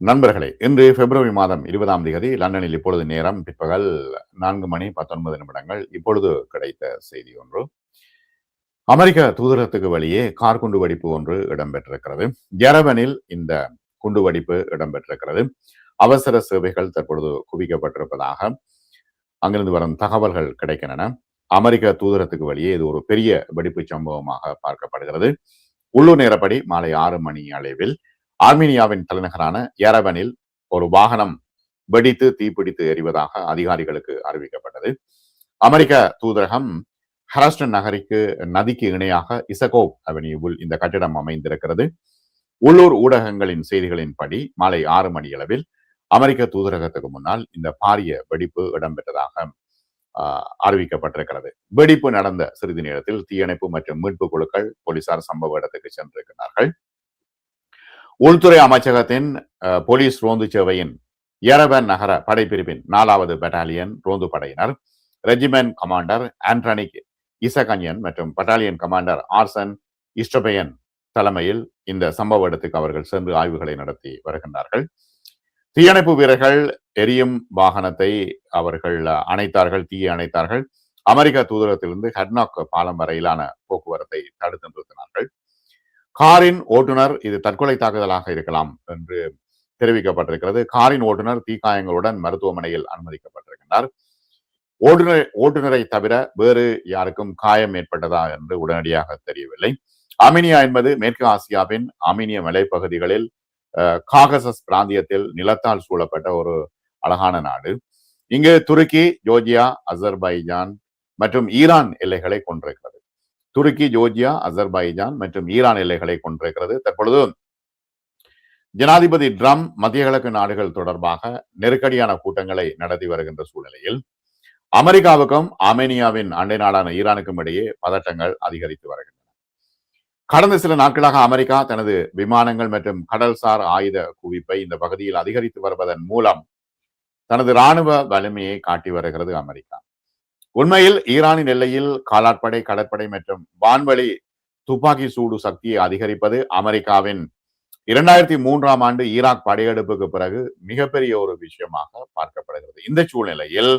நண்பர்களே, இன்று பிப்ரவரி மாதம் 20ஆம் தேதி லண்டனில் இப்பொழுது நேரம் பிற்பகல் 4:19. இப்பொழுது கிடைத்த செய்தி ஒன்று. அமெரிக்க தூதரகத்துக்கு வெளியே கார் குண்டு வெடிப்பு ஒன்று இடம்பெற்றிருக்கிறது. யெரெவனில் இந்த குண்டு வெடிப்பு இடம்பெற்றிருக்கிறது. அவசர சேவைகள் தற்பொழுது குவிக்கப்பட்டிருப்பதாக அங்கிருந்து வரும் தகவல்கள் கிடைக்கின்றன. அமெரிக்க தூதரகத்துக்கு வெளியே இது ஒரு பெரிய வெடிப்பு சம்பவமாக பார்க்கப்படுகிறது. உள்ளூர் நேரப்படி மாலை 6 மணி அளவில் ஆர்மீனியாவின் தலைநகரான யெரெவனில் ஒரு வாகனம் வெடித்து தீப்பிடித்து எரிவதாக அதிகாரிகளுக்கு அறிவிக்கப்பட்டது. அமெரிக்க தூதரகம் ஹரஸ்டன் நதிக்கு இணையாக இசகோவ் அவென்யூவில் இந்த கட்டிடம் அமைந்திருக்கிறது. உள்ளூர் ஊடகங்களின் செய்திகளின்படி மாலை 6 மணி அளவில் அமெரிக்க தூதரகத்துக்கு முன்னால் இந்த பாரிய வெடிப்பு இடம்பெற்றதாக அறிவிக்கப்பட்டிருக்கிறது. வெடிப்பு நடந்த சிறிது நேரத்தில் தீயணைப்பு மற்றும் மீட்பு குழுக்கள் போலீசார் சம்பவ இடத்துக்கு சென்றிருக்கிறார்கள். உள்துறை அமைச்சகத்தின் போலீஸ் ரோந்து சேவையின் யெரெவன் நகர படைப்பிரிவின் 4வது பெட்டாலியன் ரோந்து படையினர், ரெஜிமெண்ட் கமாண்டர் ஆண்டனிக் இசகன்யன் மற்றும் பட்டாலியன் கமாண்டர் ஆர்சன் இஸ்டபெயன் தலைமையில் இந்த சம்பவ இடத்துக்கு அவர்கள் சென்று ஆய்வுகளை நடத்தி வருகின்றார்கள். தீயணைப்பு வீரர்கள் எரியும் வாகனத்தை அவர்கள் அணைத்தார்கள், தீயை அணைத்தார்கள். அமெரிக்க தூதரகத்திலிருந்து ஹட்னாக் பாலம் வரையிலான போக்குவரத்தை தடுத்து நிறுத்தினார்கள். காரின் ஓட்டுநர் இது தற்கொலை தாக்குதலாக இருக்கலாம் என்று தெரிவிக்கப்பட்டிருக்கிறது. காரின் ஓட்டுநர் தீக்காயங்களுடன் மருத்துவமனையில் அனுமதிக்கப்பட்டிருக்கிறார். ஓட்டுநரை தவிர வேறு யாருக்கும் காயம் ஏற்பட்டதா என்று உடனடியாக தெரியவில்லை. ஆர்மீனியா என்பது மேற்கு ஆசியாவின் ஆர்மீனிய மலைப்பகுதிகளில் காகசஸ் பிராந்தியத்தில் நிலத்தால் சூழப்பட்ட ஒரு அழகான நாடு. இங்கு துருக்கி, ஜோர்ஜியா, அசர்பைஜான் மற்றும் ஈரான் எல்லைகளை கொண்டிருக்கிறது. துருக்கி, ஜோர்ஜியா, அசர்பைஜான் மற்றும் ஈரான் எல்லைகளை கொண்டிருக்கிறது. தற்பொழுது ஜனாதிபதி ட்ரம்ப் மத்திய கிழக்கு நாடுகள் தொடர்பாக நெருக்கடியான கூட்டங்களை நடத்தி வருகின்ற சூழ்நிலையில் அமெரிக்காவுக்கும் ஆர்மேனியாவின் அண்டை நாடான ஈரானுக்கும் இடையே பதட்டங்கள் அதிகரித்து வருகின்றன. கடந்த சில நாட்களாக அமெரிக்கா தனது விமானங்கள் மற்றும் கடல்சார் ஆயுத குவிப்பை இந்த பகுதியில் அதிகரித்து வருவதன் மூலம் தனது இராணுவ வலிமையை காட்டி வருகிறது அமெரிக்கா. உண்மையில் ஈரானின் எல்லையில் காலாட்படை, கடற்படை மற்றும் வான்வழி துப்பாக்கி சூடு சக்தியை அதிகரிப்பது அமெரிக்காவின் 2003ஆம் ஆண்டு ஈராக் படையெடுப்புக்கு பிறகு மிகப்பெரிய ஒரு விஷயமாக பார்க்கப்படுகிறது. இந்த சூழ்நிலையில்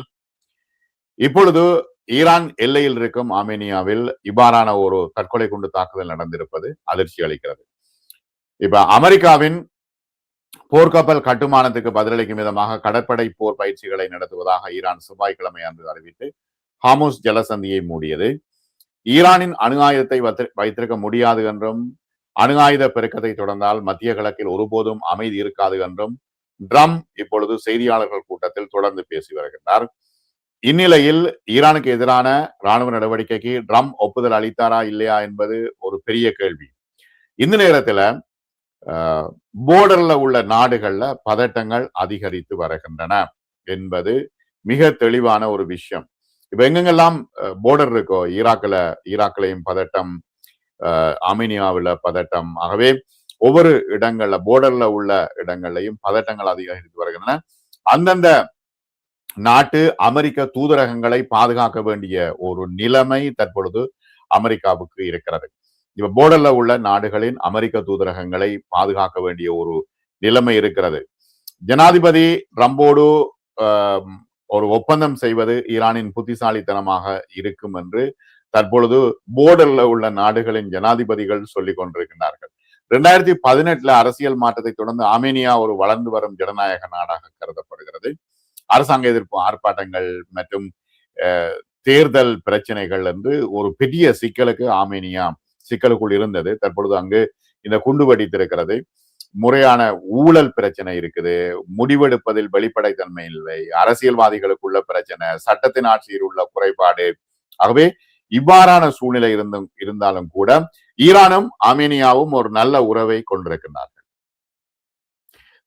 இப்பொழுது ஈரான் எல்லையில் இருக்கும் ஆர்மேனியாவில் இவ்வாறான ஒரு தற்கொலை குண்டு தாக்குதல் நடந்திருப்பது அதிர்ச்சி அளிக்கிறது. இப்ப அமெரிக்காவின் போர்க்கப்பல் கட்டுமானத்துக்கு பதிலளிக்கும் விதமாக கடற்படை போர் பயிற்சிகளை நடத்துவதாக ஈரான் செவ்வாய்க்கிழமை அன்று அறிவித்து ஹார்முஸ் ஜலசந்தியை மூடியது. ஈரானின் அணு ஆயுதத்தை வைத்திருக்க முடியாது என்றும், அணு ஆயுத பெருக்கத்தை தொடர்ந்தால் மத்திய கிழக்கில் ஒருபோதும் அமைதி இருக்காது என்றும் ட்ரம்ப் இப்பொழுது செய்தியாளர்கள் கூட்டத்தில் தொடர்ந்து பேசி வருகின்றார். இந்நிலையில் ஈரானுக்கு எதிரான ராணுவ நடவடிக்கைக்கு ட்ரம்ப் ஒப்புதல் அளித்தாரா இல்லையா என்பது ஒரு பெரிய கேள்வி. இந்த நேரத்துல போர்டர்ல உள்ள நாடுகள்ல பதட்டங்கள் அதிகரித்து வருகின்றன என்பது மிக தெளிவான ஒரு விஷயம். இப்ப எங்கெங்கெல்லாம் போர்டர் இருக்கோ, ஈராக்லையும் பதட்டம், ஆர்மீனியாவில் பதட்டம். ஆகவே ஒவ்வொரு இடங்கள்ல போர்டர்ல உள்ள இடங்கள்லையும் பதட்டங்கள் அதிகரித்து வருகின்றன. அந்தந்த நாட்டு அமெரிக்க தூதரகங்களை பாதுகாக்க வேண்டிய ஒரு நிலைமை தற்பொழுது அமெரிக்காவுக்கு இருக்கிறது. இப்ப போர்டர்ல உள்ள நாடுகளின் அமெரிக்க தூதரகங்களை பாதுகாக்க வேண்டிய ஒரு நிலைமை இருக்கிறது. ஜனாதிபதி ட்ரம்போடு ஒரு ஒப்பந்தம் செய்வது ஈரானின் புத்திசாலித்தனமாக இருக்கும் என்று தற்பொழுது போர்டர்ல உள்ள நாடுகளின் ஜனாதிபதிகள் சொல்லிக் கொண்டிருக்கிறார்கள். 2018 அரசியல் மாற்றத்தை தொடர்ந்து ஆர்மேனியா ஒரு வளர்ந்து வரும் ஜனநாயக நாடாக கருதப்படுகிறது. அரசாங்க எதிர்ப்பு ஆர்ப்பாட்டங்கள் மற்றும் தேர்தல் பிரச்சனைகள் என்று ஒரு பெரிய சிக்கலுக்கு ஆர்மேனியா சிக்கலுக்குள் இருந்தது. தற்பொழுது அங்கு இந்த குண்டு வெடித்திருக்கிறது. முறையான ஊழல் பிரச்சனை இருக்குது, முடிவெடுப்பதில் வெளிப்படைத்தன்மை இல்லை, அரசியல்வாதிகளுக்குள்ள பிரச்சனை, சட்டத்தின் ஆட்சியில் உள்ள குறைபாடு. ஆகவே இவ்வாறான சூழ்நிலை இருந்தாலும் கூட ஈரானும் ஆர்மேனியாவும் ஒரு நல்ல உறவை கொண்டிருக்கிறார்கள்.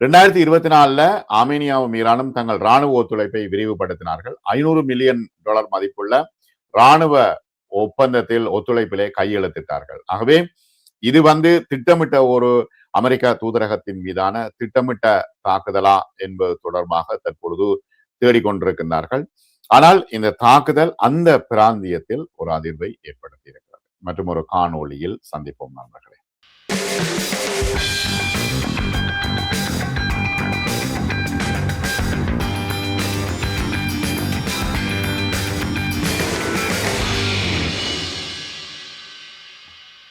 2024 ஆர்மேனியாவும் ஈரானும் தங்கள் ராணுவ ஒத்துழைப்பை விரிவுபடுத்தினார்கள். $500 மில்லியன் மதிப்புள்ள ராணுவ ஒப்பந்தத்தில் ஒத்துழைப்பிலே கையெழுத்திட்டார்கள். ஆகவே இது திட்டமிட்ட ஒரு அமெரிக்கா தூதரகத்தின் மீதான திட்டமிட்ட தாக்குதலா என்பது தொடர்பாக தற்பொழுது தேடிக்கொண்டிருக்கிறார்கள். ஆனால் இந்த தாக்குதல் அந்த பிராந்தியத்தில் ஒரு அதிர்வை ஏற்படுத்தி இருக்கிறது. மற்றும் ஒரு காணொளியில் சந்திப்போம் நண்பர்களே.